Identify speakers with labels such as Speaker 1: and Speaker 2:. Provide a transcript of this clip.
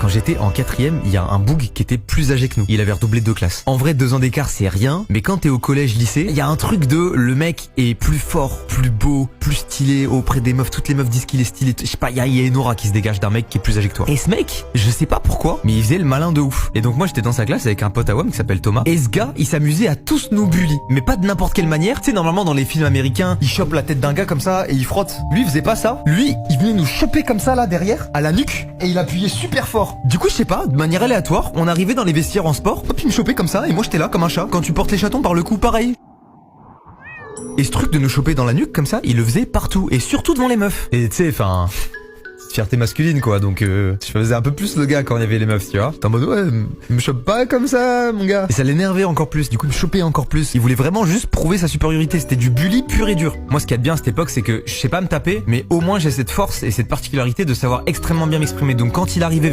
Speaker 1: quand j'étais en 4ème, il y a un boug qui était plus âgé que nous. Il avait redoublé 2 classes. En vrai, 2 ans d'écart, c'est rien. Mais quand t'es au collège, lycée, il y a un truc de le mec est plus fort, plus beau, plus stylé auprès des meufs. Toutes les meufs disent qu'il est stylé. Je sais pas, il y a une aura qui se dégage d'un mec qui est plus âgé que toi. Et ce mec, je sais pas pourquoi, mais il faisait le malin de ouf. Et donc moi, j'étais dans sa classe avec un pote à WAM qui s'appelle Thomas. Et ce gars, il s'amusait à tous nous bully. Mais pas de n'importe quelle manière. Tu sais, normalement, dans les films américains, il chope la tête d'un gars comme ça et il frotte. Lui, il faisait pas ça. Lui, il venait nous choper comme ça là derrière, à la nuque, et il appuyait super fort. Du coup, je sais pas, de manière aléatoire, on arrivait dans les vestiaires en sport, hop, il me chopait comme ça, et moi j'étais là comme un chat. Quand tu portes les chatons par le cou, pareil. Et ce truc de nous choper dans la nuque comme ça, il le faisait partout, et surtout devant les meufs. Et tu sais, enfin... fierté masculine quoi, donc je faisais un peu plus le gars quand il y avait les meufs, tu vois. T'es en mode ouais, me chope pas comme ça mon gars. Et ça l'énervait encore plus, du coup il me chopait encore plus. Il voulait vraiment juste prouver sa supériorité, c'était du bully pur et dur. Moi ce qu'il y a de bien à cette époque c'est que je sais pas me taper, mais au moins j'ai cette force et cette particularité de savoir extrêmement bien m'exprimer. Donc quand il arrivait vers